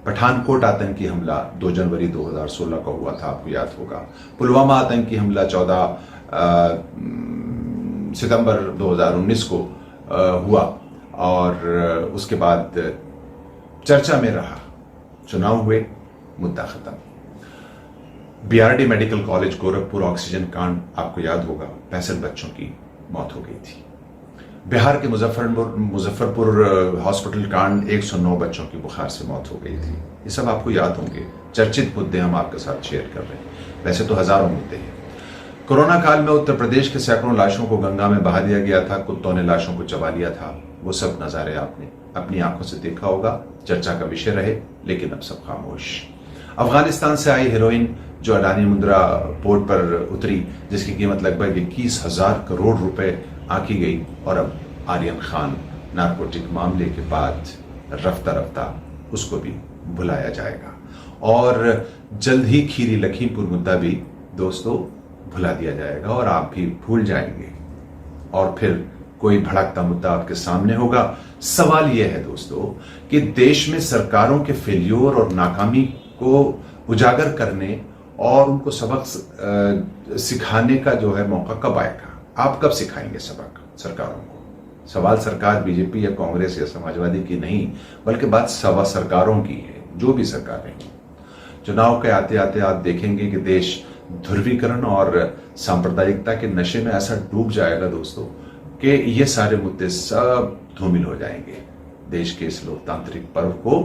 पठानकोट आतंकी हमला 2 जनवरी 2016 को हुआ था, आपको याद होगा। पुलवामा आतंकी हमला 14 सितंबर 2019 को हुआ और उसके बाद चर्चा में रहा, चुनाव हुए, मुद्दा खत्म। BRD medical college Gorakhpur oxygen कांड आपको याद होगा, 65 बच्चों की मौत हो गई थी। बिहार के मुजफ्फरपुर हॉस्पिटल कांड, 109 बच्चों की बुखार से मौत हो गई थी। ये सब आपको याद होंगे, चर्चित मुद्दे हम आपके साथ शेयर कर रहे हैं। वैसे तो हजारों मुद्दे हैं। कोरोना काल में उत्तर प्रदेश के सैकड़ों लाशों को गंगा में बहा दिया गया था, कुत्तों ने लाशों को चबा लिया था। वो सब नजारे आपने अपनी आंखों से देखा होगा, चर्चा का विषय रहे, लेकिन अब सब खामोश। अफगानिस्तान से आई हीरोइन जो अडानी मुंद्रा पोर्ट पर उतरी, जिसकी कीमत लगभग 21,000 करोड़ रुपए आंकी गई, और अब आर्यन खान नारकोटिक मामले के बाद रफ्ता रफ्ता उसको भी भुलाया जाएगा, और जल्द ही खीरी लखीमपुर मुद्दा भी दोस्तों भुला दिया जाएगा और आप भी भूल जाएंगे, और फिर कोई भड़कता मुद्दा आपके सामने होगा। सवाल यह है दोस्तों कि देश में सरकारों के फेल्योर और नाकामी को उजागर करने और उनको सबक सिखाने का जो है मौका कब आएगा? आप कब सिखाएंगे सबक सरकारों को? सवाल सरकार बीजेपी या कांग्रेस या समाजवादी की नहीं, बल्कि बात सवा सरकारों की है, जो भी सरकार रहेंगी। चुनाव के आते आते आप देखेंगे कि देश ध्रुवीकरण और सांप्रदायिकता के नशे में ऐसा डूब जाएगा दोस्तों कि ये सारे मुद्दे सब धूमिल हो जाएंगे। देश के इस लोकतांत्रिक पर्व को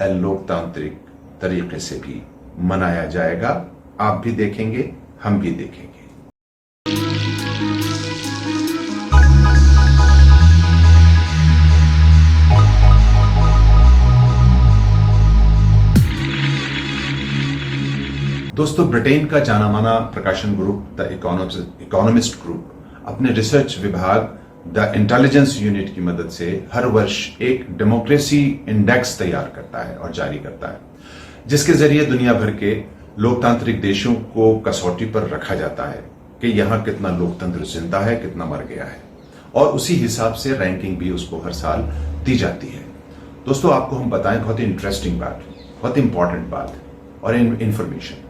अलोकतांत्रिक तरीके से भी मनाया जाएगा। आप भी देखेंगे, हम भी देखेंगे। दोस्तों, ब्रिटेन का जाना माना प्रकाशन ग्रुप द इकोनॉमिस्ट ग्रुप अपने रिसर्च विभाग द इंटेलिजेंस यूनिट की मदद से हर वर्ष एक डेमोक्रेसी इंडेक्स तैयार करता है और जारी करता है, जिसके जरिए दुनिया भर के लोकतांत्रिक देशों को कसौटी पर रखा जाता है कि यहां कितना लोकतंत्र जिंदा है, कितना मर गया है, और उसी हिसाब से रैंकिंग भी उसको हर साल दी जाती है। दोस्तों, आपको हम बताएं बहुत ही इंटरेस्टिंग बात, बहुत इंपॉर्टेंट बात और इंफॉर्मेशन।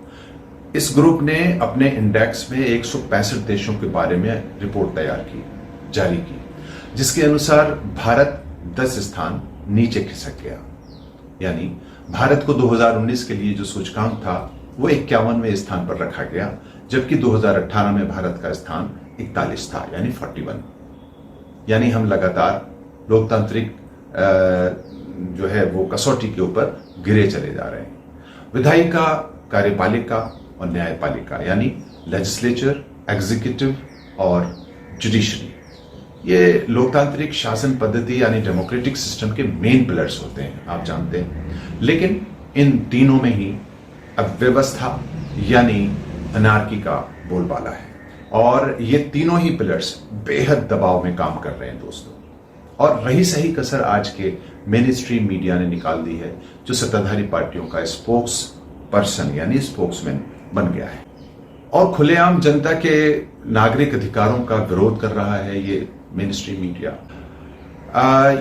इस ग्रुप ने अपने इंडेक्स में 165 देशों के बारे में रिपोर्ट तैयार की, जारी की, जिसके अनुसार भारत 10 स्थान नीचे खिसक गया। यानी भारत को 2019 के लिए जो सूचकांक था वो 51वें स्थान पर रखा गया, जबकि 2018 में भारत का स्थान 41 था, यानी 41। यानी हम लगातार लोकतांत्रिक जो है वो कसौटी के ऊपर गिरे चले जा रहे हैं। विधायिका, कार्यपालिका और न्यायपालिका यानी लेजिस्लेचर, एग्जीक्यूटिव और जुडिशरी, ये लोकतांत्रिक शासन पद्धति यानी डेमोक्रेटिक सिस्टम के मेन पिलर्स होते हैं, आप जानते हैं। लेकिन इन तीनों में ही अव्यवस्था यानी अनार्की का बोलबाला है, और ये तीनों ही पिलर्स बेहद दबाव में काम कर रहे हैं दोस्तों। और रही सही कसर आज के मेन स्ट्रीम मीडिया ने निकाल दी है, जो सत्ताधारी पार्टियों का स्पोक्स पर्सन यानी स्पोक्समैन बन गया है, और खुलेआम जनता के नागरिक अधिकारों का विरोध कर रहा है ये मेन स्ट्रीम मीडिया।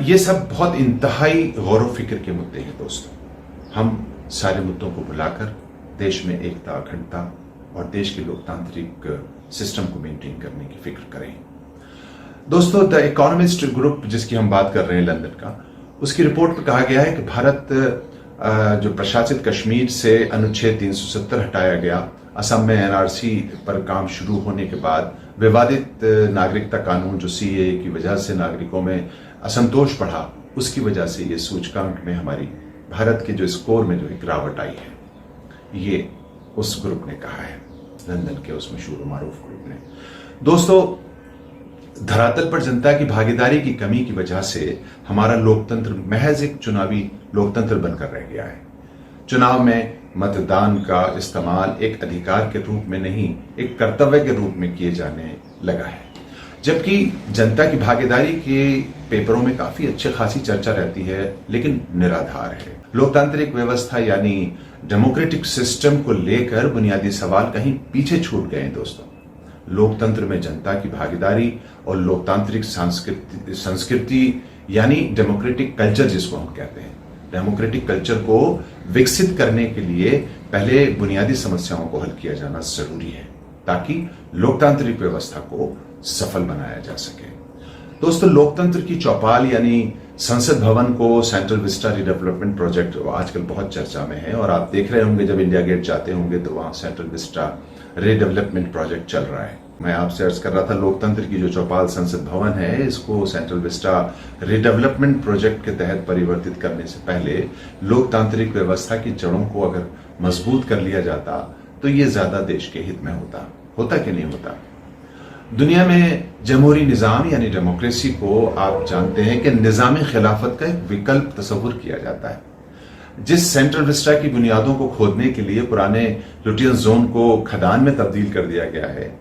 ये सब बहुत इंतहाई गौर फिक्र के मुद्दे हैं दोस्तों। हम सारे मुद्दों को भुलाकर देश में एकता, अखंडता और देश के लोकतांत्रिक सिस्टम को मेंटेन करने की फिक्र करें। दोस्तों, द इकोनॉमिस्ट ग्रुप जिसकी हम बात कर रहे हैं लंदन का, उसकी रिपोर्ट में कहा गया है कि भारत जो प्रशासित कश्मीर से अनुच्छेद 370 हटाया गया, असम में एनआरसी पर काम शुरू होने के बाद विवादित नागरिकता कानून जो सीएए की वजह से नागरिकों में असंतोष बढ़ा, उसकी वजह से ये सूचकांक में हमारी भारत के जो स्कोर में जो गिरावट आई है, ये उस ग्रुप ने कहा है, लंदन के उस मशहूर मारूफ ग्रुप ने। दोस्तों, धरातल पर जनता की भागीदारी की कमी की वजह से हमारा लोकतंत्र महज एक चुनावी लोकतंत्र बनकर रह गया है। चुनाव में मतदान का इस्तेमाल एक अधिकार के रूप में नहीं, एक कर्तव्य के रूप में किए जाने लगा है, जबकि जनता की भागीदारी के पेपरों में काफी अच्छी खासी चर्चा रहती है, लेकिन निराधार है। लोकतांत्रिक व्यवस्था यानी डेमोक्रेटिक सिस्टम को लेकर बुनियादी सवाल कहीं पीछे छूट गए हैं दोस्तों। लोकतंत्र में जनता की भागीदारी और लोकतांत्रिक संस्कृति यानी डेमोक्रेटिक कल्चर जिसको हम कहते हैं, डेमोक्रेटिक कल्चर को विकसित करने के लिए पहले बुनियादी समस्याओं को हल किया जाना जरूरी है ताकि लोकतांत्रिक व्यवस्था को सफल बनाया जा सके। दोस्तों, लोकतंत्र की चौपाल यानी संसद भवन को सेंट्रल विस्टा रीडेवलपमेंट प्रोजेक्ट आजकल बहुत चर्चा में है और आप देख रहे होंगे जब इंडिया गेट जाते होंगे तो वहां सेंट्रल विस्टा रीडेवलपमेंट प्रोजेक्ट चल रहा है। मैं आपसे अर्ज कर रहा था, लोकतंत्र की जो चौपाल संसद भवन है इसको सेंट्रल विस्टा रीडेवलपमेंट प्रोजेक्ट के तहत परिवर्तित करने से पहले लोकतांत्रिक व्यवस्था की जड़ों को अगर मजबूत कर लिया जाता तो ये ज्यादा देश के हित में होता कि नहीं होता। दुनिया में जमहूरी निजाम यानी डेमोक्रेसी को आप जानते हैं कि निजाम खिलाफत का एक विकल्प तस्वुर किया जाता है। जिस सेंट्रल विस्टा की बुनियादों को खोदने के लिए पुराने लुटियन जोन को खदान में तब्दील कर दिया गया है,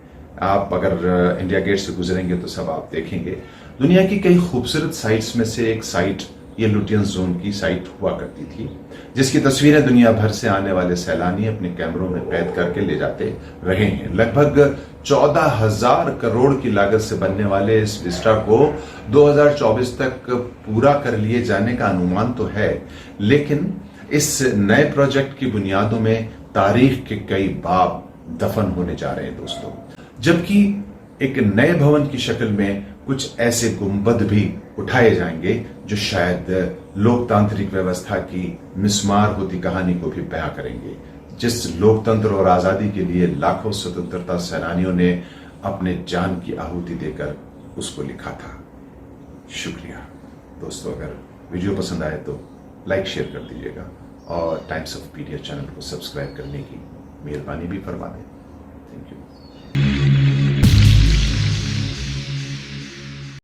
आप अगर इंडिया गेट से गुजरेंगे तो सब आप देखेंगे। दुनिया की कई खूबसूरत साइट्स में से एक साइट ये लुटियन जोन की साइट हुआ करती थी, जिसकी तस्वीरें दुनिया भर से आने वाले सैलानी अपने कैमरों में कैद करके ले जाते रहे हैं। लगभग 14,000 करोड़ की लागत से बनने वाले इस विस्टा को 2024 तक पूरा कर लिए जाने का अनुमान तो है, लेकिन इस नए प्रोजेक्ट की बुनियादों में तारीख के कई बाब दफन होने जा रहे हैं दोस्तों। जबकि एक नए भवन की शक्ल में कुछ ऐसे गुंबद भी उठाए जाएंगे जो शायद लोकतांत्रिक व्यवस्था की मिस्मार होती कहानी को भी बयां करेंगे, जिस लोकतंत्र और आजादी के लिए लाखों स्वतंत्रता सेनानियों ने अपने जान की आहुति देकर उसको लिखा था। शुक्रिया दोस्तों, अगर वीडियो पसंद आए तो लाइक शेयर कर दीजिएगा और टाइम्स ऑफ पीडिया चैनल को सब्सक्राइब करने की मेहरबानी भी फरमा दें। Thank you.